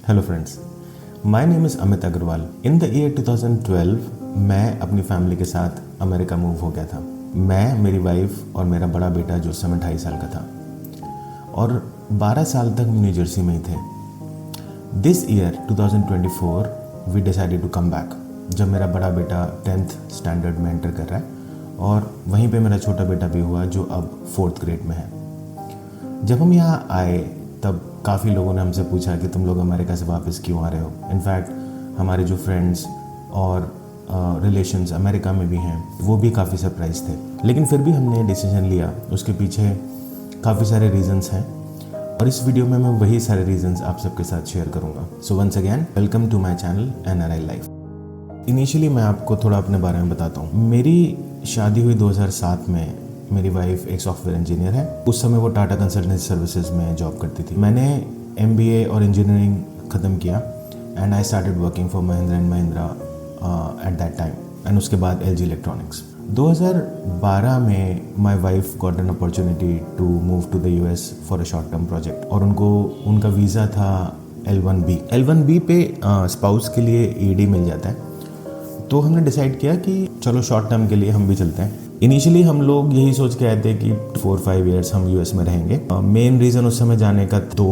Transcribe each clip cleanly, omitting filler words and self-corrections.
Hello friends, my name is Amit Agarwal. In the year 2012 मैं अपनी family के साथ अमेरिका मूव हो गया था। मैं, मेरी वाइफ और मेरा बड़ा बेटा जो उस समय 2.5 साल का था, और 12 साल तक न्यू जर्सी में ही थे। This year 2024 we decided to come back, जब मेरा बड़ा बेटा 10th स्टैंडर्ड में एंटर कर रहा है और वहीं पे मेरा छोटा बेटा भी हुआ जो अब 4th ग्रेड में है। जब हम यहाँ आए तब काफ़ी लोगों ने हमसे पूछा कि तुम लोग अमेरिका से वापस क्यों आ रहे हो। इनफैक्ट हमारे जो फ्रेंड्स और रिलेशंस अमेरिका में भी हैं वो भी काफ़ी सरप्राइज थे, लेकिन फिर भी हमने डिसीजन लिया। उसके पीछे काफ़ी सारे रीजंस हैं और इस वीडियो में मैं वही सारे रीजंस आप सबके साथ शेयर करूंगा। So once again welcome to my channel NRI life. Initially मैं आपको थोड़ा अपने बारे में बताता हूँ। मेरी शादी हुई 2007 में। मेरी वाइफ एक सॉफ्टवेयर इंजीनियर है। उस समय वो टाटा कंसल्टेंसी सर्विसेज में जॉब करती थी। मैंने MBA और इंजीनियरिंग ख़त्म किया and I started working for Mahindra and Mahindra at that time, and उसके बाद LG इलेक्ट्रॉनिक्स। 2012 में my wife got an opportunity to move to the US for a short term project, और उनका वीज़ा था L1B पे स्पाउस के लिए ED मिल जाता है। तो हमने डिसाइड किया कि चलो शॉर्ट टर्म के लिए हम भी चलते हैं। इनिशियली हम लोग यही सोच के आए थे कि 4-5 ईयर्स हम US में रहेंगे। मेन रीज़न उस समय जाने का 2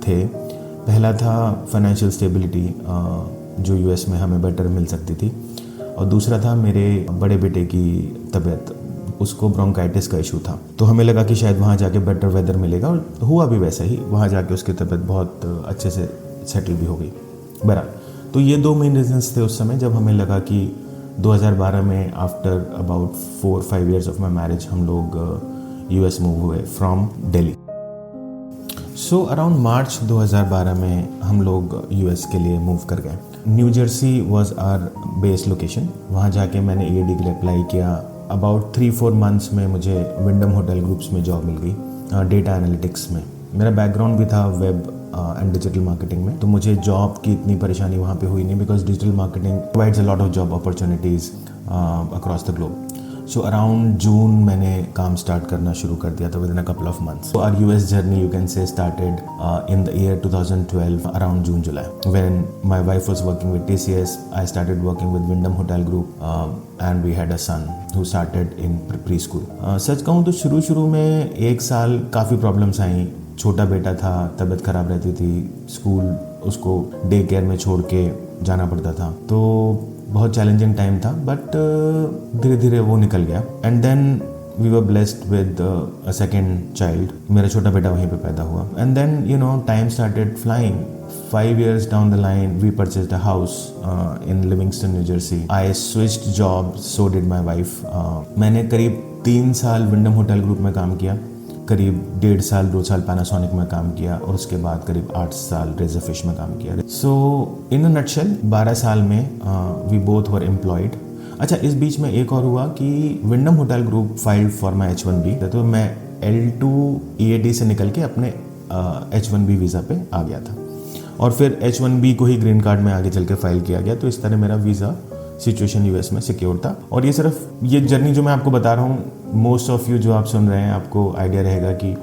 थे। पहला था फाइनेंशियल स्टेबिलिटी, जो US में हमें बेटर मिल सकती थी, और दूसरा था मेरे बड़े बेटे की तबीयत। उसको ब्रोंकाइटिस का इशू था, तो हमें लगा कि शायद वहाँ जाके बेटर वेदर मिलेगा, और हुआ भी वैसा ही। वहाँ जाके उसकी तबीयत बहुत अच्छे से सेटल भी हो गई। बहरहाल, तो ये 2 मेन रीजंस थे उस समय, जब हमें लगा कि 2012 में after about 4-5 years of my marriage हम लोग US मूव हुए from Delhi. So around March 2012 में हम लोग US के लिए मूव कर गए। New Jersey was our base location. वहाँ जाके मैंने EAD के लिए अप्लाई किया। अबाउट 3-4 मंथ्स में मुझे विंडम होटल ग्रुप्स में जॉब मिल गई, डेटा एनालिटिक्स में। मेरा बैकग्राउंड भी था वेब एंड डिजिटल मार्केटिंग में, तो मुझे जॉब की इतनी परेशानी वहाँ पे हुई नहीं, because digital marketing provides a lot of job opportunities across the globe. So around June मैंने काम स्टार्ट करना शुरू कर दिया था, within a couple of months. So our US journey you can say started in the year 2012 around June-July, when my wife was working with TCS। I started working with Wyndham hotel group and we had a son who started in pre school. सच कहूँ तो शुरू में 1 साल काफ़ी problems आई। छोटा बेटा था, तबीयत खराब रहती थी, स्कूल उसको डे केयर में छोड़ के जाना पड़ता था, तो बहुत चैलेंजिंग टाइम था, बट धीरे धीरे वो निकल गया। And then we were blessed with a second child. मेरा छोटा बेटा वहीं पे पैदा हुआ, and then time started flying. 5 years down the line we purchased a house in Livingston, New Jersey. I switched jobs, so did my wife. मैंने करीब 3 साल विंडम होटल ग्रुप में काम किया, करीब 1.5 साल 2 साल पैनासोनिक में काम किया, और उसके बाद करीब 8 साल रेजरफिश में काम किया। सो इन अ नटशेल 12 साल में वी बोथ वर एम्प्लॉयड। अच्छा, इस बीच में एक और हुआ कि Wyndham hotel group filed for my H1B, तो मैं L2 EAD से निकल के अपने H1B वीज़ा पे आ गया था, और फिर H1B को ही ग्रीन कार्ड में आगे चल के फाइल किया गया। तो इस तरह मेरा वीज़ा सिचुएशन US में सिक्योर था। और ये जर्नी जो मैं आपको बता रहा हूँ, मोस्ट ऑफ यू जो आप सुन रहे हैं, आपको आइडिया रहेगा कि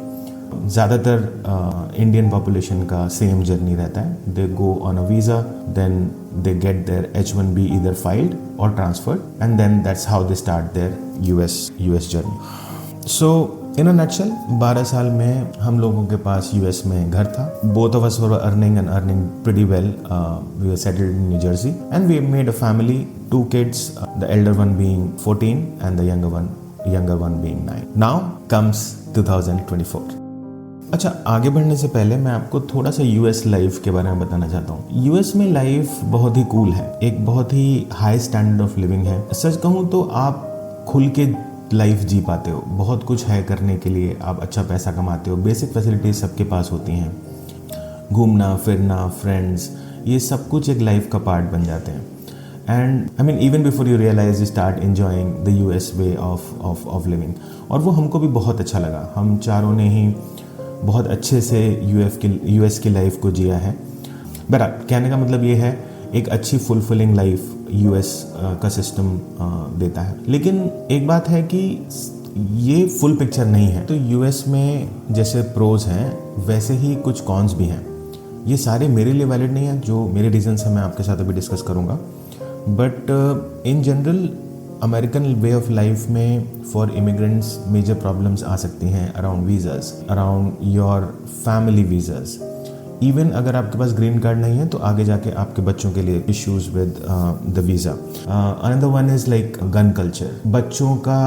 ज़्यादातर इंडियन पॉपुलेशन का सेम जर्नी रहता है। They go on a visa, then they get their H1B either filed or transferred, and then that's how they start their US journey. So in a nutshell 12 साल में हम लोगों के पास US में घर था। Both of us were earning pretty well. We were settled in New Jersey and we made a family, 2 kids, the elder one being 14 and the younger one being 9. Now comes 2024. अच्छा, आगे बढ़ने से पहले मैं आपको थोड़ा सा US लाइफ के बारे में बताना चाहता हूँ। US में लाइफ बहुत ही कूल है, एक बहुत ही हाई स्टैंडर्ड ऑफ लिविंग है। सच कहूँ तो आप खुल के लाइफ जी पाते हो, बहुत कुछ है करने के लिए, आप अच्छा पैसा कमाते हो, बेसिक फैसिलिटीज सबके पास होती हैं, घूमना फिरना, फ्रेंड्स, ये सब कुछ एक लाइफ का पार्ट बन जाते हैं। And I mean even before you realise you start enjoying the US way of living, और वो हमको भी बहुत अच्छा लगा। हम चारों ने ही बहुत अच्छे से US की लाइफ को जिया है। बहरहाल, कहने का मतलब ये है, एक अच्छी फुलफिलिंग लाइफ US का सिस्टम देता है। लेकिन एक बात है कि ये फुल पिक्चर नहीं है। तो US में जैसे प्रोज हैं वैसे ही कुछ कॉन्स भी हैं। ये सारे मेरे लिए वैलिड नहीं है, जो मेरे रीजंस हैं मैं आपके साथ अभी डिस्कस करूँगा, but in general American way of life में फॉर इमिग्रेंट्स मेजर प्रॉब्लम्स आ सकती हैं around visas, around your family visas. Even अगर आपके पास ग्रीन कार्ड नहीं है तो आगे जाके आपके बच्चों के लिए issues with the visa. Another one is like gun culture, बच्चों का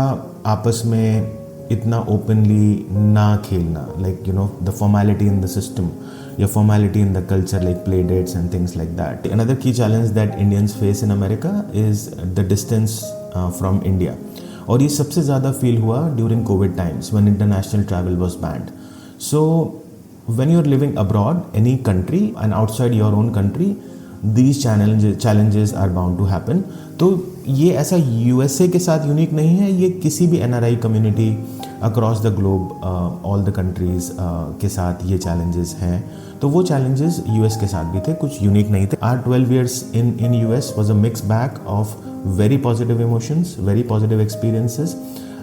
आपस में इतना ओपनली ना खेलना, like you know the formality in the system या formality in the culture like play dates and things like that. Another key challenge that Indians face in America is the distance from India, और ये सबसे ज़्यादा feel हुआ during Covid times when international travel was banned. So when you're living abroad, any country and outside your own country, these challenges are bound to happen। तो ये ऐसा USA के साथ यूनिक नहीं है, ये किसी भी NRI community across the globe all the countries के साथ ये चैलेंजेस हैं। तो वो चैलेंजेस US के साथ भी थे, कुछ यूनिक नहीं थे। Our 12 years in US was a mixed bag of very positive emotions, very positive experiences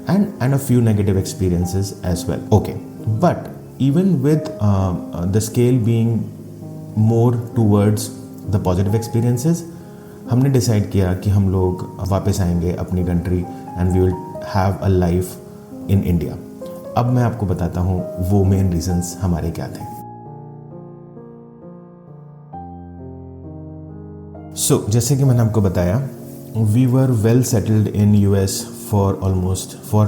and a few negative experiences as well. Okay, but even with the scale being more towards the positive experiences, हमने decide किया कि हम लोग वापस आएंगे अपनी country and we will have a life in India. अब मैं आपको बताता हूँ वो मेन रीजंस हमारे क्या थे। सो जैसे कि मैंने आपको बताया, we were well settled in US for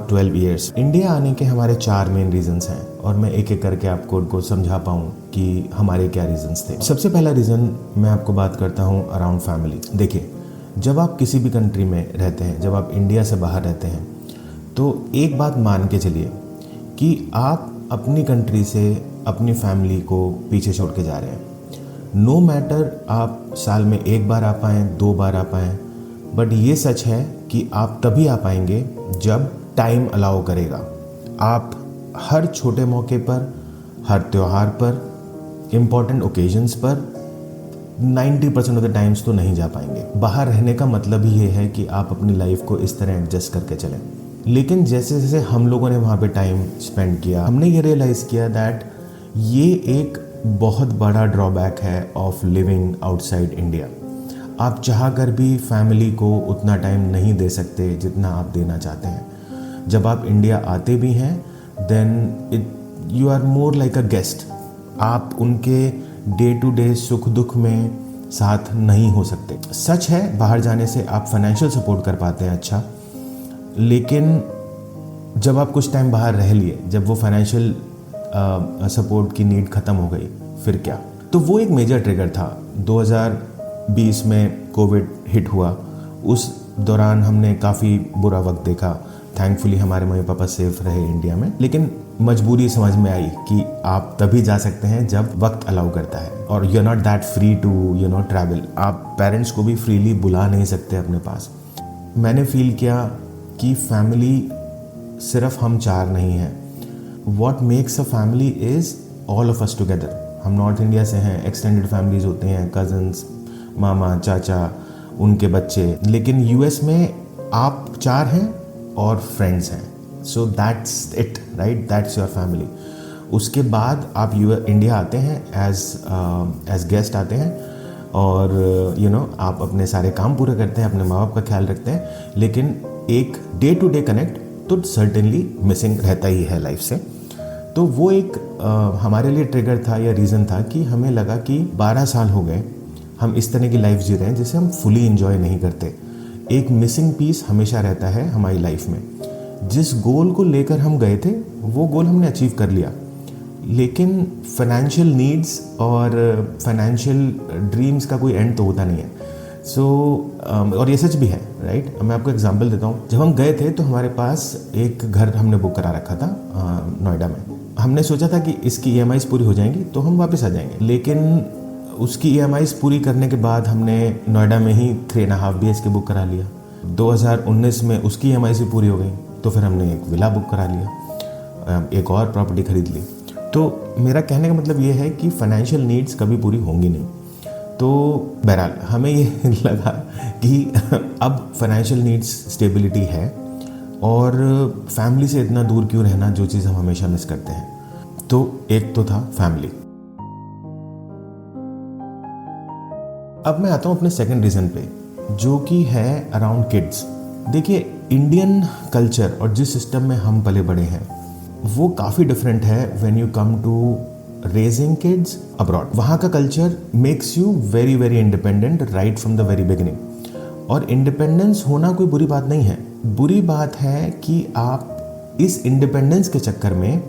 12 years. India आने के हमारे 4 मेन रीजंस हैं और मैं एक एक करके आपको उनको समझा पाऊँ कि हमारे क्या रीजंस थे। सबसे पहला रीज़न मैं आपको बात करता हूँ अराउंड फैमिली। देखिए, जब आप किसी भी कंट्री में रहते हैं, जब आप इंडिया से बाहर रहते हैं, तो एक बात मान के चलिए कि आप अपनी कंट्री से अपनी फैमिली को पीछे छोड़ के जा रहे हैं। नो मैटर आप साल में 1 बार आ पाएँ, 2 बार आ पाएँ, बट ये सच है कि आप तभी आ पाएंगे जब टाइम अलाउ करेगा। आप हर छोटे मौके पर, हर त्यौहार पर, इम्पॉर्टेंट ओकेजन्स पर 90% ऑफ द टाइम्स तो नहीं जा पाएंगे। बाहर रहने का मतलब ही ये है कि आप अपनी लाइफ को इस तरह एडजस्ट करके चलें। लेकिन जैसे जैसे हम लोगों ने वहाँ पे टाइम स्पेंड किया, हमने ये रियलाइज़ किया दैट ये एक बहुत बड़ा ड्रॉबैक है ऑफ लिविंग आउटसाइड इंडिया। आप चाह कर भी फैमिली को उतना टाइम नहीं दे सकते जितना आप देना चाहते हैं। जब आप इंडिया आते भी हैं then you are more like a guest. आप उनके डे टू डे सुख दुख में साथ नहीं हो सकते। सच है बाहर जाने से आप फाइनेंशियल सपोर्ट कर पाते हैं अच्छा, लेकिन जब आप कुछ टाइम बाहर रह लिए, जब वो फाइनेंशियल सपोर्ट की नीड ख़त्म हो गई, फिर क्या? तो वो एक मेजर ट्रिगर था। 2020 में कोविड हिट हुआ, उस दौरान हमने काफ़ी बुरा वक्त देखा। थैंकफुली हमारे मम्मी पापा सेफ रहे इंडिया में, लेकिन मजबूरी समझ में आई कि आप तभी जा सकते हैं जब वक्त अलाउ करता है, और you are not that free to travel. आप पेरेंट्स को भी फ्रीली बुला नहीं सकते अपने पास। मैंने फील किया कि फैमिली सिर्फ हम 4 नहीं हैं। What makes a family is all of us together. हम नॉर्थ इंडिया से हैं, एक्सटेंडेड फैमिलीज होते हैं, कज़न्स, मामा, चाचा, उनके बच्चे, लेकिन US में आप 4 हैं और फ्रेंड्स हैं। So that's it, right? That's your family. उसके बाद आप इंडिया आते हैं एज गेस्ट आते हैं, और आप अपने सारे काम पूरे करते हैं, अपने माँ बाप का ख्याल रखते हैं, लेकिन एक डे टू डे कनेक्ट तो सर्टेनली मिसिंग रहता ही है लाइफ से। तो वो एक हमारे लिए ट्रिगर था या रीज़न था कि हमें लगा कि 12 साल हो गए हम इस तरह की लाइफ जी रहे हैं जिसे हम फुली इंजॉय नहीं करते। एक मिसिंग पीस हमेशा रहता है हमारी लाइफ में। जिस गोल को लेकर हम गए थे वो गोल हमने अचीव कर लिया, लेकिन फाइनेंशियल नीड्स और फाइनेंशियल ड्रीम्स का कोई एंड तो होता नहीं है। और ये सच भी है, राइट? मैं आपको एग्जांपल देता हूँ। जब हम गए थे तो हमारे पास एक घर हमने बुक करा रखा था नोएडा में। हमने सोचा था कि इसकी EMIs पूरी हो जाएंगी तो हम वापस आ जाएंगे, लेकिन उसकी EMIs पूरी करने के बाद हमने नोएडा में ही 3.5 BHK बुक करा लिया। 2019 में उसकी EMIs भी पूरी हो गई, तो फिर हमने एक विला बुक करा लिया, एक और प्रॉपर्टी खरीद ली। तो मेरा कहने का मतलब ये है कि फाइनेंशियल नीड्स कभी पूरी होंगी नहीं। तो बहरहाल हमें ये लगा कि अब फाइनेंशियल नीड्स स्टेबिलिटी है, और फैमिली से इतना दूर क्यों रहना जो चीज़ हम हमेशा मिस करते हैं। तो एक तो था फैमिली। अब मैं आता हूँ अपने सेकंड रीज़न पे, जो कि है अराउंड किड्स। देखिए, इंडियन कल्चर और जिस सिस्टम में हम पले बड़े हैं वो काफ़ी डिफरेंट है when you come to raising kids abroad. वहाँ का culture makes you very very independent right from the very beginning. और इंडिपेंडेंस होना कोई बुरी बात नहीं है, बुरी बात है कि आप इस इंडिपेंडेंस के चक्कर में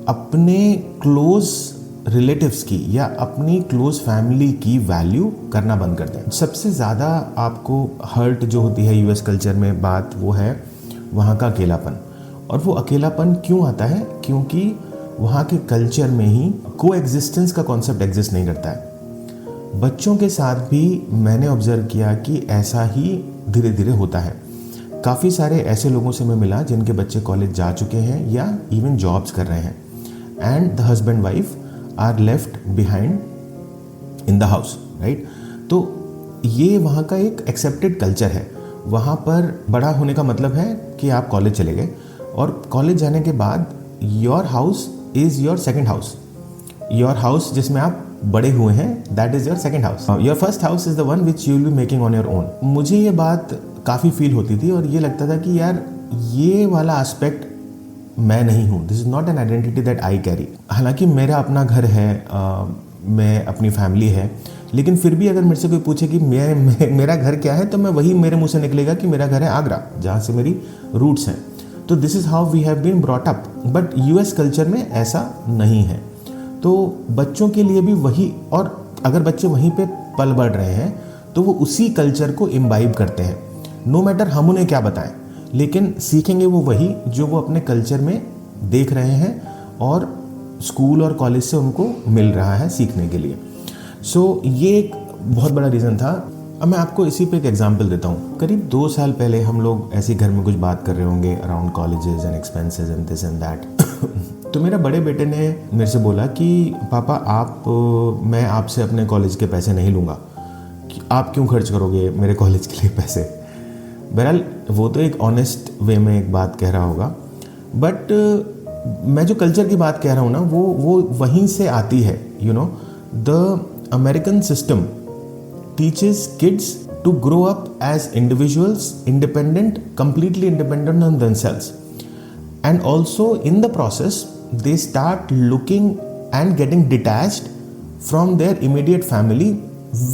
अपने क्लोज रिलेटिव्स की या अपनी क्लोज फैमिली की वैल्यू करना बंद कर दें। सबसे ज़्यादा आपको हर्ट जो होती है यूएस कल्चर में बात, वो है वहाँ का अकेलापन। और वो अकेलापन क्यों आता है? क्योंकि वहाँ के कल्चर में ही को एग्जिस्टेंस का कॉन्सेप्ट एग्जिस्ट नहीं करता है। बच्चों के साथ भी मैंने ऑब्जर्व किया कि ऐसा ही धीरे धीरे होता है। काफ़ी सारे ऐसे लोगों से मैं मिला जिनके बच्चे कॉलेज जा चुके हैं या इवन जॉब्स कर रहे हैं, and the husband wife are left behind in the house, right. तो ये वहाँ का एक एक्सेप्टेड कल्चर है। वहाँ पर बड़ा होने का मतलब है कि आप कॉलेज चले गए, और कॉलेज जाने के बाद your house is your second house. Your house जिसमें आप बड़े हुए हैं, that is your second house. Your first house is the one which you will be making on your own. मुझे ये बात काफ़ी फील होती थी और ये लगता था कि यार ये वाला एस्पेक्ट मैं नहीं हूँ, this is not an identity that I carry. हालांकि मेरा अपना घर है, मैं अपनी फैमिली है, लेकिन फिर भी अगर मेरे से कोई पूछे कि मेरा घर क्या है, तो मैं वही मेरे मुंह से निकलेगा कि मेरा घर है आगरा, जहाँ से मेरी रूट्स हैं। तो this is how we have been brought up. But US culture में ऐसा नहीं है। तो बच्चों के लिए भी वही, और अगर बच्चे वहीं पे पल बढ़ रहे हैं तो वो उसी कल्चर को इम्बाइब करते हैं। नो मैटर हम उन्हें क्या बताएं, लेकिन सीखेंगे वो वही जो वो अपने कल्चर में देख रहे हैं और स्कूल और कॉलेज से उनको मिल रहा है सीखने के लिए। सो ये एक बहुत बड़ा रीज़न था। अब मैं आपको इसी पे एक एग्जांपल देता हूँ। करीब 2 साल पहले हम लोग ऐसे घर में कुछ बात कर रहे होंगे around colleges and expenses and this and that. तो मेरा बड़े बेटे ने मेरे से बोला कि पापा मैं आपसे अपने कॉलेज के पैसे नहीं लूँगा, आप क्यों खर्च करोगे मेरे कॉलेज के लिए पैसे। बहरहाल वो तो एक ऑनेस्ट वे में एक बात कह रहा होगा, बट मैं जो कल्चर की बात कह रहा हूँ ना, वो वहीं से आती है। You know, the American system teaches kids to grow up as individuals, independent, completely independent on themselves. And also in the process, they start looking and getting detached from their immediate family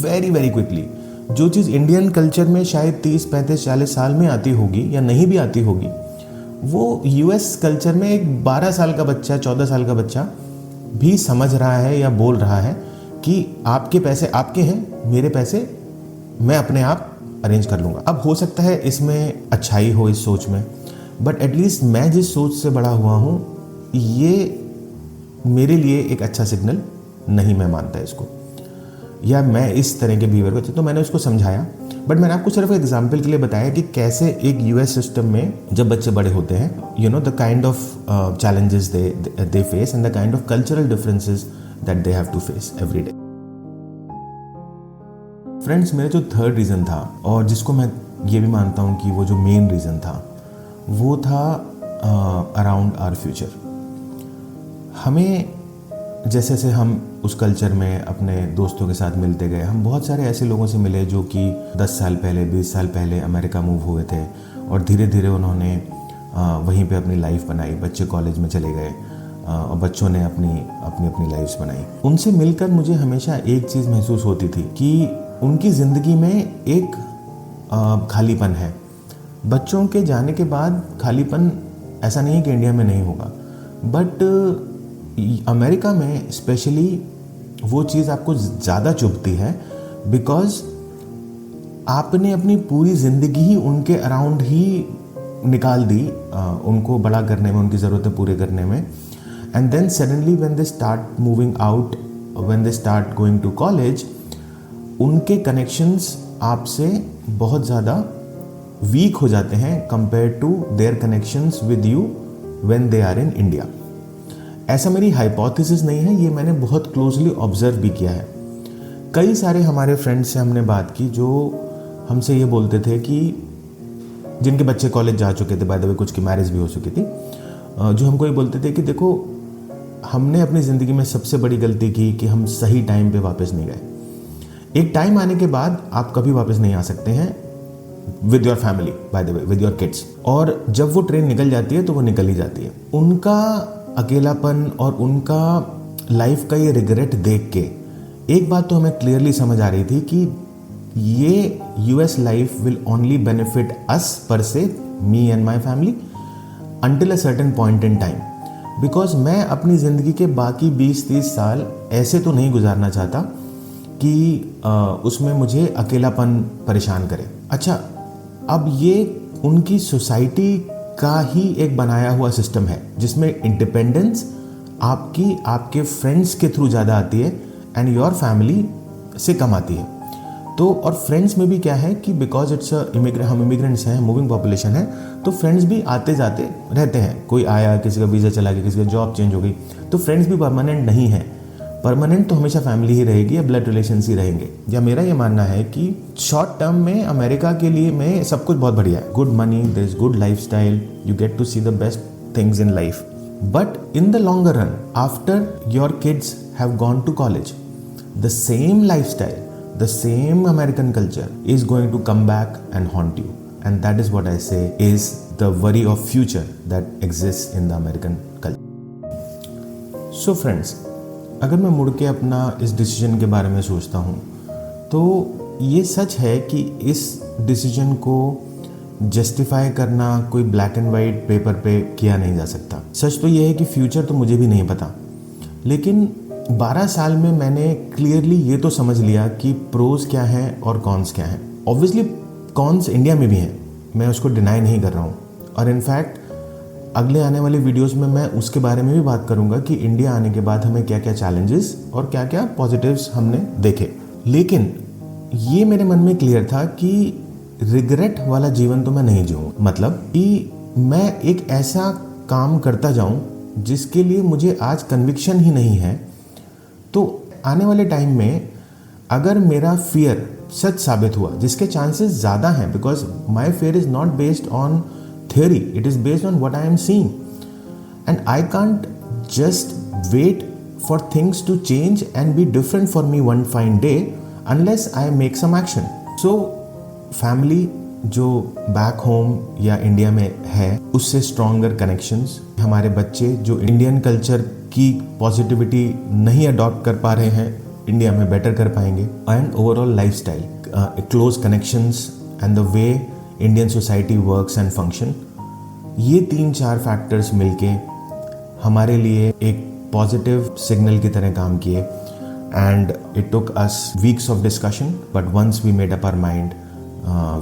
very very quickly. जो चीज़ Indian culture में शायद 30, 35, 40 साल में आती होगी या नहीं भी आती होगी, वो यूएस कल्चर में एक 12 साल का बच्चा, 14 साल का बच्चा भी समझ रहा है या बोल रहा है कि आपके पैसे आपके हैं, मेरे पैसे मैं अपने आप अरेंज कर लूँगा। अब हो सकता है इसमें अच्छाई हो इस सोच में, बट एटलीस्ट मैं जिस सोच से बड़ा हुआ हूँ, ये मेरे लिए एक अच्छा सिग्नल नहीं मैं मानता इसको, या मैं इस तरह के बिहेवियर को। तो मैंने उसको समझाया, बट मैंने आपको सिर्फ एक एग्जाम्पल के लिए बताया कि कैसे एक यूएस सिस्टम में जब बच्चे बड़े होते हैं, you know, the kind of challenges they face and the kind of cultural differences that they have to face every day. Friends, मेरा जो थर्ड रीज़न था और जिसको मैं ये भी मानता हूँ कि वो जो मेन रीज़न था, वो था अराउंड आवर फ्यूचर। हमें जैसे जैसे हम उस कल्चर में अपने दोस्तों के साथ मिलते गए, हम बहुत सारे ऐसे लोगों से मिले जो कि 10 साल पहले, 20 साल पहले अमेरिका मूव हुए थे और धीरे धीरे उन्होंने वहीं पे अपनी लाइफ बनाई। बच्चे कॉलेज में चले गए और बच्चों ने अपनी लाइफ्स बनाई। उनसे मिलकर मुझे हमेशा एक चीज़ महसूस होती थी कि उनकी ज़िंदगी में एक खालीपन है। बच्चों के जाने के बाद खालीपन ऐसा नहीं है कि इंडिया में नहीं होगा, बट अमेरिका में स्पेशली वो चीज़ आपको ज़्यादा चुभती है, बिकॉज आपने अपनी पूरी ज़िंदगी ही उनके अराउंड ही निकाल दी, उनको बड़ा करने में, उनकी ज़रूरतें पूरे करने में। And then suddenly when they start moving out, when they start going to college, उनके connections आपसे बहुत ज़्यादा weak हो जाते हैं compared to their connections with you when they are in India. ऐसा मेरी hypothesis नहीं है, ये मैंने बहुत closely observe भी किया है। कई सारे हमारे फ्रेंड्स से हमने बात की जो हमसे ये बोलते थे कि जिनके बच्चे कॉलेज जा चुके थे, बाय द वे कुछ की मैरिज भी हो चुकी थी, जो हमको ये बोलते थे कि देखो, हमने अपनी ज़िंदगी में सबसे बड़ी गलती की कि हम सही टाइम पे वापस नहीं गए। एक टाइम आने के बाद आप कभी वापस नहीं आ सकते हैं with your family, bye the way, with your kids. और जब वो ट्रेन निकल जाती है तो वो निकल ही जाती है। उनका अकेलापन और उनका लाइफ का ये रिग्रेट देख के एक बात तो हमें क्लियरली समझ आ रही थी कि ये US life will only benefit अस पर से, me and my family, until a certain point in time. Because मैं अपनी ज़िंदगी के बाकी 20-30 साल ऐसे तो नहीं गुजारना चाहता कि उसमें मुझे अकेलापन परेशान करे। अच्छा, अब ये उनकी सोसाइटी का ही एक बनाया हुआ सिस्टम है जिसमें इंडिपेंडेंस आपके फ्रेंड्स के थ्रू ज़्यादा आती है एंड योर फैमिली से कम आती है। तो और फ्रेंड्स में भी क्या है कि बिकॉज इट्स हम इमिग्रेंट्स हैं, मूविंग पॉपुलेशन है, तो फ्रेंड्स भी आते जाते रहते हैं। कोई आया, किसी का वीज़ा चला गया, किसी का जॉब चेंज हो गई, तो फ्रेंड्स भी परमानेंट नहीं है। परमानेंट तो हमेशा फैमिली ही रहेगी या ब्लड रिलेशंस ही रहेंगे। या मेरा ये मानना है कि शॉर्ट टर्म में अमेरिका के लिए में सब कुछ बहुत बढ़िया है, good money, there is good life style, you get to see the best things in life. But in the longer run, after your kids have gone to college, the same life style, the same American culture is going to come back and haunt you, and that is what I say is the worry of future that exists in the American culture. So friends, अगर मैं मुड़ के अपना इस decision के बारे में सोचता हूँ तो ये सच है कि इस डिसीजन को जस्टिफाई करना कोई ब्लैक एंड वाइट पेपर पे किया नहीं जा सकता। सच तो ये है कि फ्यूचर तो मुझे भी नहीं पता, लेकिन 12 साल में मैंने क्लियरली ये तो समझ लिया कि प्रोज क्या हैं और कॉन्स क्या हैं। ऑब्वियसली कॉन्स इंडिया में भी हैं, मैं उसको डिनाई नहीं कर रहा हूँ, और इनफैक्ट अगले आने वाले वीडियोस में मैं उसके बारे में भी बात करूँगा कि इंडिया आने के बाद हमें क्या क्या चैलेंजेस और क्या क्या पॉजिटिव्स हमने देखे। लेकिन ये मेरे मन में क्लियर था कि रिग्रेट वाला जीवन तो मैं नहीं जीऊँगा, मतलब कि मैं एक ऐसा काम करता जाऊँ जिसके लिए मुझे आज कन्विक्शन ही नहीं है। तो आने वाले टाइम में अगर मेरा फियर सच साबित हुआ, जिसके चांसेस ज़्यादा हैं, because my fear is not based on theory, it is based on what I am seeing, and I can't just wait for things to change and be different for me one fine day unless I make some action. So family जो back home या India में है उससे stronger connections, हमारे बच्चे जो Indian culture की positivity नहीं अडॉप्ट कर पा रहे हैं इंडिया में बेटर कर पाएंगे, and overall life style, close connections and the way Indian society works and function, ये 3-4 फैक्टर्स मिलके हमारे लिए एक पॉजिटिव सिग्नल की तरह काम किए। And it took us weeks of discussion, but once we made up our mind,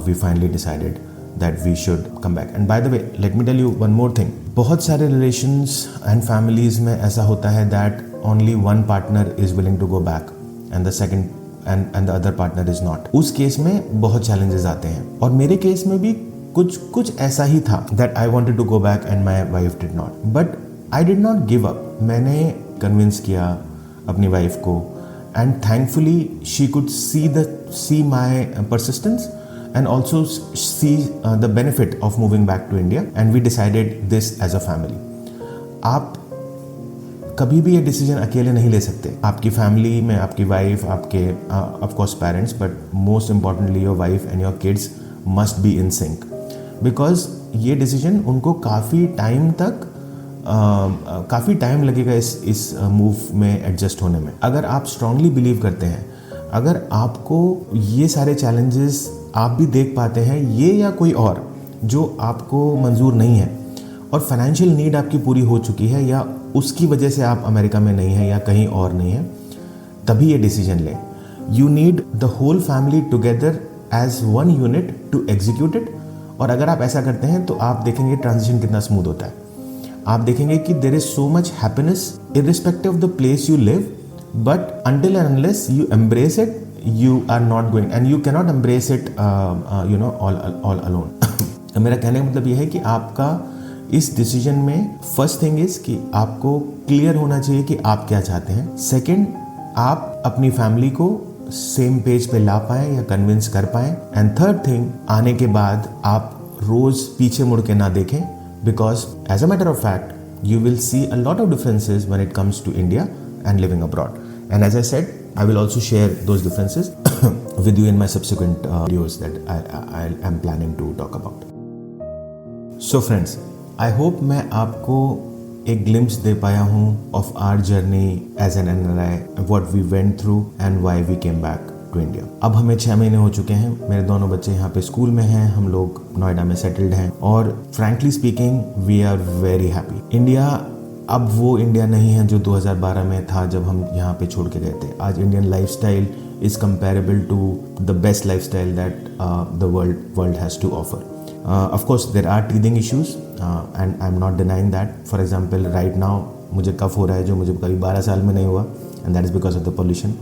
we finally decided that we should come back. And by the way, let me tell you one more thing, बहुत सारे relations and families में ऐसा होता है that only one partner is willing to go back and the second and the other partner is not. उस case में बहुत challenges आते हैं, और मेरे केस में भी कुछ ऐसा ही था that I wanted to go back and my wife did not. But I did not give up. मैंने convince किया अपनी wife को, and thankfully she could see my persistence and also see the benefit of moving back to India, and we decided this as a family. आप कभी भी ये decision अकेले नहीं ले सकते। आपकी फैमिली में आपकी वाइफ, आपके of course parents, but most importantly your wife and your kids must be in sync, because ये डिसीजन उनको काफ़ी टाइम लगेगा इस मूव में एडजस्ट होने में। अगर आप स्ट्रांगली बिलीव करते हैं, अगर आपको ये सारे चैलेंजेस आप भी देख पाते हैं, ये या कोई और जो आपको मंजूर नहीं है, और फाइनेंशियल नीड आपकी पूरी हो चुकी है, या उसकी वजह से आप अमेरिका में नहीं हैं या कहीं और नहीं है, तभी ये डिसीजन लें। You need the whole family together as one unit to execute it. और अगर आप ऐसा करते हैं तो आप देखेंगे ट्रांजिशन कितना स्मूथ होता है। आप देखेंगे कि there is so much happiness irrespective of the place you live, but until and unless you embrace it, you are not going, and you cannot embrace it all alone. मेरा कहने का मतलब ये है कि आपका इस डिसीजन में फर्स्ट थिंग इज कि आपको क्लियर होना चाहिए कि आप क्या चाहते हैं। सेकंड, आप अपनी फैमिली को सेम पेज पे ला पाएं या कन्विंस कर पाएं। एंड थर्ड थिंग, आने के बाद आप रोज पीछे मुड़ के ना देखें, because as a matter of fact you will see a lot of differences when it comes to India and living abroad. And as I said, I will also share those differences. with you in my subsequent videos that I am planning to talk about. So friends, I hope मैं आपको एक glimpse दे पाया हूँ of our journey as an NRI, what we went through and why we came back to India. अब हमें 6 महीने हो चुके हैं, मेरे दोनों बच्चे यहाँ पे स्कूल में हैं, हम लोग नोएडा में सेटल्ड हैं और frankly speaking we are very happy. India अब वो इंडिया नहीं है जो 2012 में था जब हम यहाँ पे छोड़ के गए थे. आज Indian lifestyle is comparable to the best lifestyle that the world has to offer. Of course there are teething issues and I'm not denying that. For example, right now मुझे कफ हो रहा है जो मुझे कभी 12 साल में नहीं हुआ and that is because of the pollution.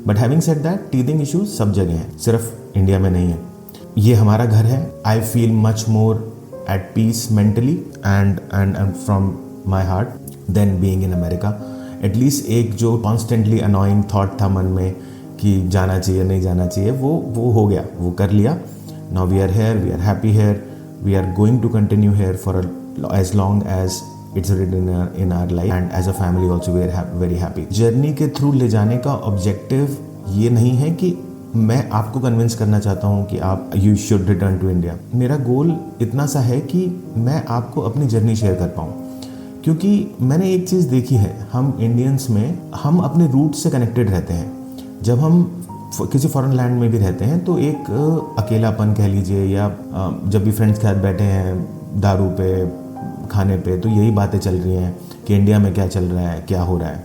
But having said that, teething issues सब जगह हैं, सिर्फ इंडिया में नहीं है. ये हमारा घर है. I feel much more at peace mentally and from my heart than being in America. At least एक जो constantly annoying thought था मन में कि जाना चाहिए नहीं जाना चाहिए, वो हो गया, वो कर लिया. Now we are here, we are happy here, we are going to continue here for as long as it's written in our life and as a family also we are very happy. Journey के through ले जाने का objective ये नहीं है कि मैं आपको कन्विंस करना चाहता हूँ कि आप you should return to India. मेरा गोल इतना सा है कि मैं आपको अपनी जर्नी शेयर कर पाऊँ, क्योंकि मैंने एक चीज़ देखी है, हम इंडियंस में हम अपने रूट से कनेक्टेड रहते हैं. जब हम किसी फॉरेन लैंड में भी रहते हैं तो एक अकेलापन कह लीजिए, या जब भी फ्रेंड्स के साथ बैठे हैं दारू पे खाने पे तो यही बातें चल रही हैं कि इंडिया में क्या चल रहा है, क्या हो रहा है.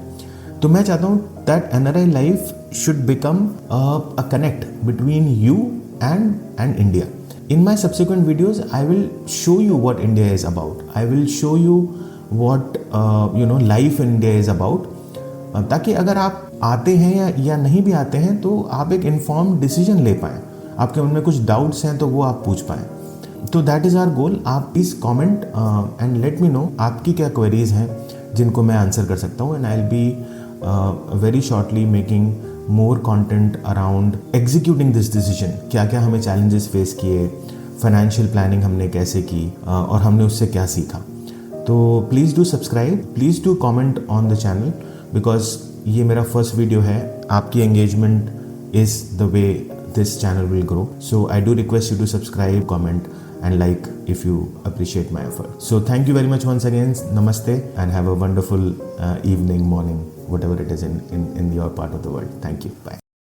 तो मैं चाहता हूँ that NRI life should become a connect between you and India. In my subsequent videos I will show you what India is about. I will show you what life in India is about, ताकि अगर आप आते हैं या नहीं भी आते हैं तो आप एक इन्फॉर्म्ड डिसीजन ले पाएँ. आपके मन में कुछ डाउट्स हैं तो वो आप पूछ पाएँ. तो दैट इज़ आवर गोल. आप please comment and let me know आपकी क्या क्वेरीज हैं जिनको मैं आंसर कर सकता हूँ. And I will be very shortly making more content around executing this decision. क्या क्या हमें चैलेंजेस फेस किए, फाइनेंशियल प्लानिंग हमने कैसे की और हमने उससे क्या सीखा. तो please do subscribe, please do comment on the channel, because ये मेरा फर्स्ट वीडियो है. आपकी engagement is the way this channel will grow. So I do request you to subscribe, comment and like if you appreciate my effort. So thank you very much once again. Namaste and have a wonderful evening, morning, whatever it is in your part of the world. Thank you. Bye.